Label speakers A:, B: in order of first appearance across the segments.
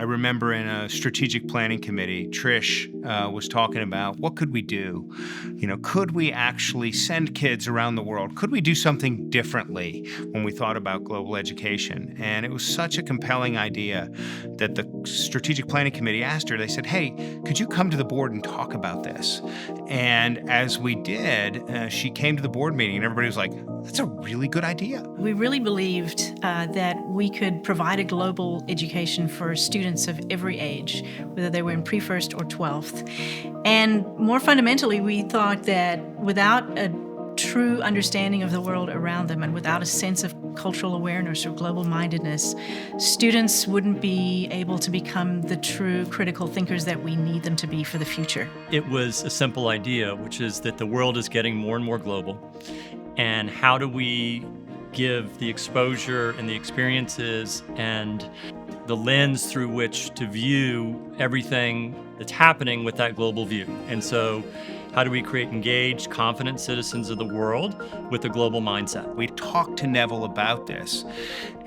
A: I remember in a strategic planning committee, Trish was talking about what could we do? Could we actually send kids around the world? Could we do something differently when we thought about global education? And it was such a compelling idea that the strategic planning committee asked her, they said, hey, could you come to the board and talk about this? And as we did, she came to the board meeting and everybody was like, that's a really good idea.
B: We really believed that we could provide a global education for students of every age, whether they were in pre-first or 12th. And more fundamentally, we thought that without a true understanding of the world around them and without a sense of cultural awareness or global mindedness, students wouldn't be able to become the true critical thinkers that we need them to be for the future.
C: It was a simple idea, which is that the world is getting more and more global. And how do we give the exposure and the experiences and the lens through which to view everything that's happening with that global view? And so how do we create engaged, confident citizens of the world with a global mindset?
A: We talked to Neville about this,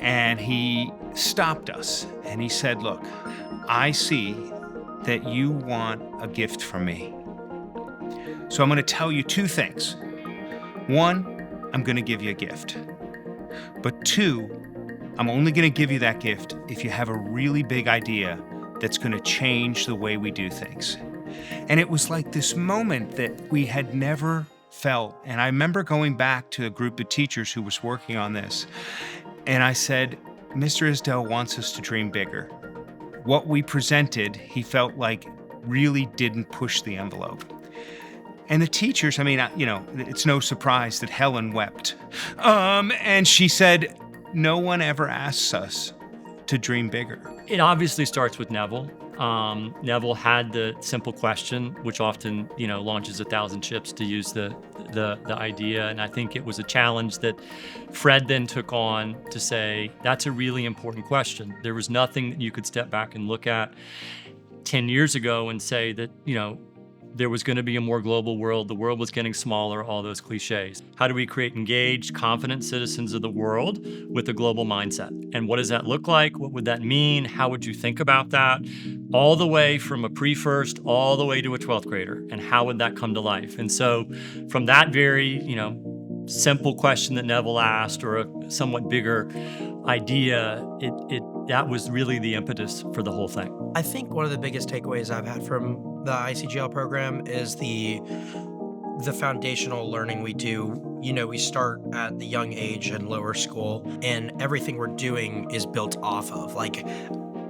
A: and he stopped us, and he said, look, I see that you want a gift from me. So I'm going to tell you two things. One, I'm going to give you a gift. But two, I'm only going to give you that gift if you have a really big idea that's going to change the way we do things. And it was like this moment that we had never felt. And I remember going back to a group of teachers who was working on this. And I said, Mr. Isdell wants us to dream bigger. What we presented, he felt like really didn't push the envelope. And the teachers, it's no surprise that Helen wept. And she said, no one ever asks us to dream bigger.
C: It obviously starts with Neville. Neville had the simple question, which often, launches 1,000 ships, to use the idea. And I think it was a challenge that Fred then took on to say, that's a really important question. There was nothing that you could step back and look at 10 years ago and say that, there was going to be a more global world. The world was getting smaller, all those cliches. How do we create engaged, confident citizens of the world with a global mindset? And what does that look like? What would that mean? How would you think about that? All the way from a pre-first, all the way to a 12th grader. And how would that come to life? And so from that very, simple question that Neville asked, or a somewhat bigger idea, that was really the impetus for the whole thing.
D: I think one of the biggest takeaways I've had from the ICGL program is the foundational learning we do. We start at the young age in lower school, and everything we're doing is built off of.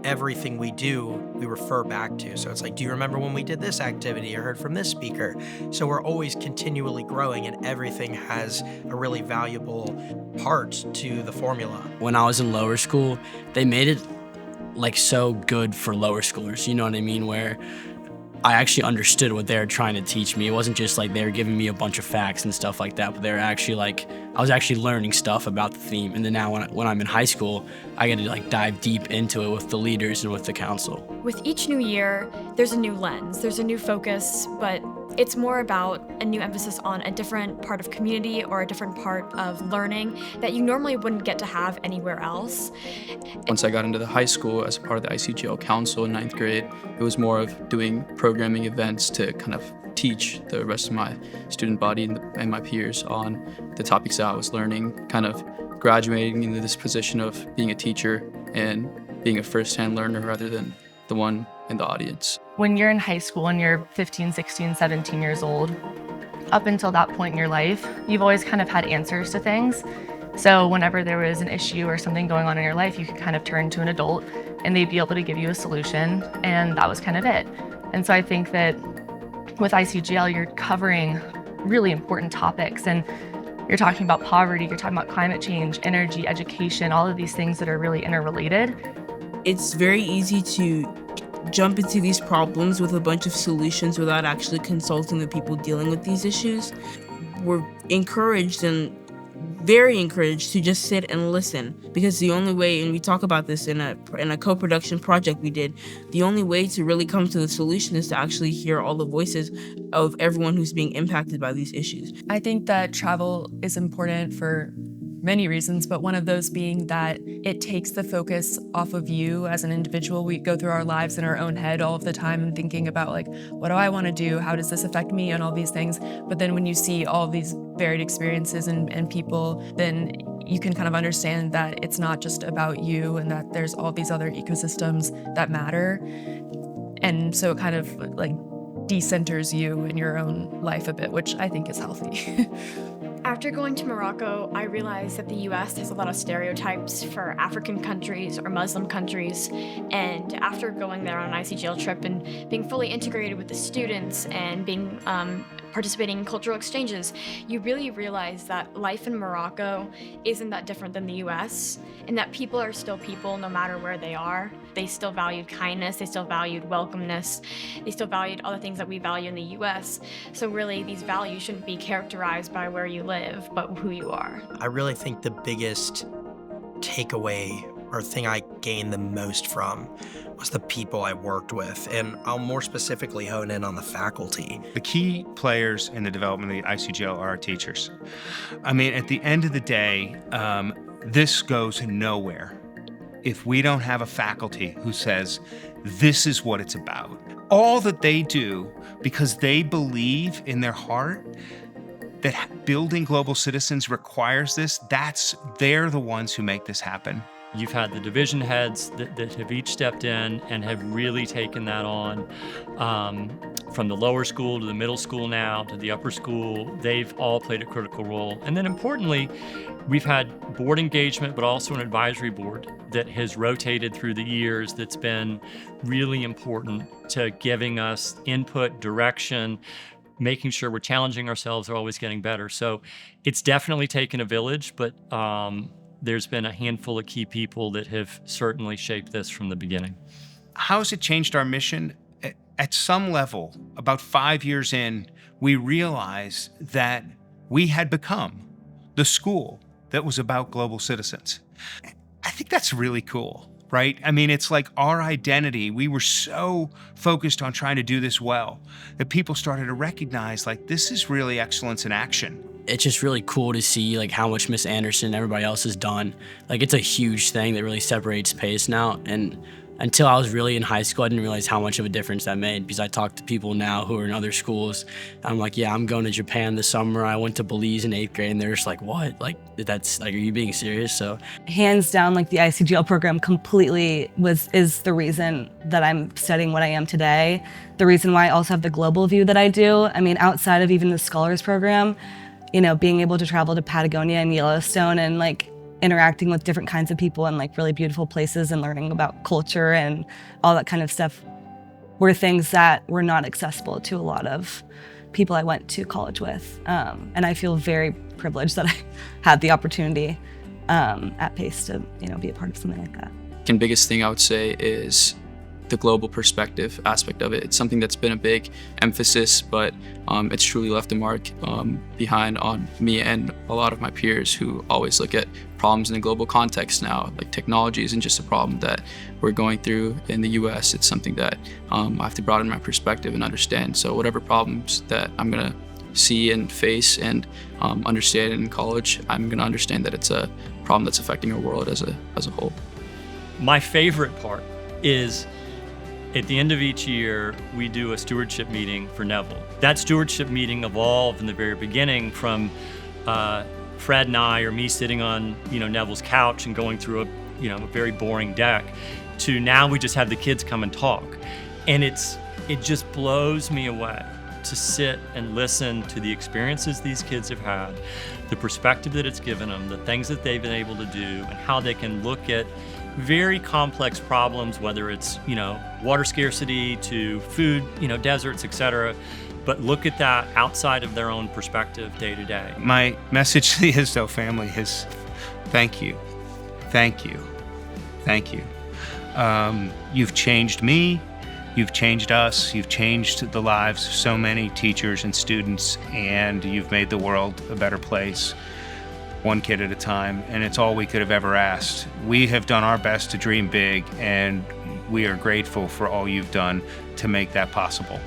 D: Everything we do, we refer back to. So it's like, do you remember when we did this activity or heard from this speaker? So we're always continually growing, and everything has a really valuable part to the formula.
E: When I was in lower school, they made it so good for lower schoolers, you know what I mean? Where I actually understood what they were trying to teach me. It wasn't just they were giving me a bunch of facts and stuff like that, but they were actually I was actually learning stuff about the theme. And then now when I'm in high school, I get to dive deep into it with the leaders and with the council.
F: With each new year, there's a new lens, there's a new focus, but it's more about a new emphasis on a different part of community or a different part of learning that you normally wouldn't get to have anywhere else.
G: Once I got into the high school as a part of the ICGL Council in 9th grade, it was more of doing programming events to kind of teach the rest of my student body and my peers on the topics that I was learning, kind of graduating into this position of being a teacher and being a first-hand learner rather than the one in the audience.
H: When you're in high school and you're 15, 16, 17 years old, up until that point in your life, you've always kind of had answers to things. So whenever there was an issue or something going on in your life, you could kind of turn to an adult and they'd be able to give you a solution, and that was kind of it. And so I think that with ICGL, you're covering really important topics, and you're talking about poverty, you're talking about climate change, energy, education, all of these things that are really interrelated.
I: It's very easy to jump into these problems with a bunch of solutions without actually consulting the people dealing with these issues. We're encouraged and very encouraged to just sit and listen, because the only way, and we talk about this in a co-production project we did, the only way to really come to the solution is to actually hear all the voices of everyone who's being impacted by these issues.
J: I think that travel is important for many reasons, but one of those being that it takes the focus off of you as an individual. We go through our lives in our own head all of the time and thinking about like, what do I want to do? How does this affect me? And all these things. But then when you see all of these varied experiences and people, then you can kind of understand that it's not just about you and that there's all these other ecosystems that matter. And so it kind of like decenters you in your own life a bit, which I think is healthy.
F: After going to Morocco, I realized that the US has a lot of stereotypes for African countries or Muslim countries. And after going there on an ICGL trip and being fully integrated with the students and being participating in cultural exchanges, you really realize that life in Morocco isn't that different than the US, and that people are still people no matter where they are. They still valued kindness, they still valued welcomeness, they still valued all the things that we value in the US. So really, these values shouldn't be characterized by where you live, but who you are.
D: I really think the biggest takeaway or thing I gained the most from was the people I worked with, and I'll more specifically hone in on the faculty.
A: The key players in the development of the ICGL are our teachers. I mean, at the end of the day, this goes nowhere if we don't have a faculty who says, this is what it's about. All that they do, because they believe in their heart that building global citizens requires this, they're the ones who make this happen.
C: You've had the division heads that have each stepped in and have really taken that on. From the lower school to the middle school now to the upper school, they've all played a critical role. And then importantly, we've had board engagement, but also an advisory board that has rotated through the years that's been really important to giving us input, direction, making sure we're challenging ourselves, are always getting better. So it's definitely taken a village, but there's been a handful of key people that have certainly shaped this from the beginning.
A: How has it changed our mission? At some level, about 5 years in, we realized that we had become the school that was about global citizens. I think that's really cool, right? I mean, it's like our identity. We were so focused on trying to do this well that people started to recognize, like, this is really excellence in action.
E: It's just really cool to see like how much Miss Anderson and everybody else has done. Like, it's a huge thing that really separates PACE now. And until I was really in high school, I didn't realize how much of a difference that made, because I talk to people now who are in other schools. I'm like, yeah, I'm going to Japan this summer. I went to Belize in 8th grade, and they're just like, what? Like, that's like, are you being serious? So
K: hands down, like the ICGL program completely is the reason that I'm studying what I am today. The reason why I also have the global view that I do. I mean, outside of even the scholars program, you know, being able to travel to Patagonia and Yellowstone and like interacting with different kinds of people in like really beautiful places and learning about culture and all that kind of stuff were things that were not accessible to a lot of people I went to college with. And I feel very privileged that I had the opportunity at PACE to, you know, be a part of something like that.
G: And biggest thing I would say is the global perspective aspect of it. It's something that's been a big emphasis, but it's truly left a mark behind on me and a lot of my peers who always look at problems in a global context now. Like, technology isn't just a problem that we're going through in the US, it's something that I have to broaden my perspective and understand. So whatever problems that I'm gonna see and face and understand in college, I'm gonna understand that it's a problem that's affecting our world as a whole.
C: My favorite part is at the end of each year, we do a stewardship meeting for Neville. That stewardship meeting evolved in the very beginning from Fred and I, or me sitting on, you know, Neville's couch and going through a very boring deck, to now we just have the kids come and talk. And it just blows me away to sit and listen to the experiences these kids have had, the perspective that it's given them, the things that they've been able to do, and how they can look at very complex problems, whether it's, you know, water scarcity to food, you know, deserts, etc., but look at that outside of their own perspective day to day.
A: My message to the Isdell family is thank you. Thank you. Thank you. You've changed me. You've changed us. You've changed the lives of so many teachers and students, and you've made the world a better place, one kid at a time, and it's all we could have ever asked. We have done our best to dream big, and we are grateful for all you've done to make that possible.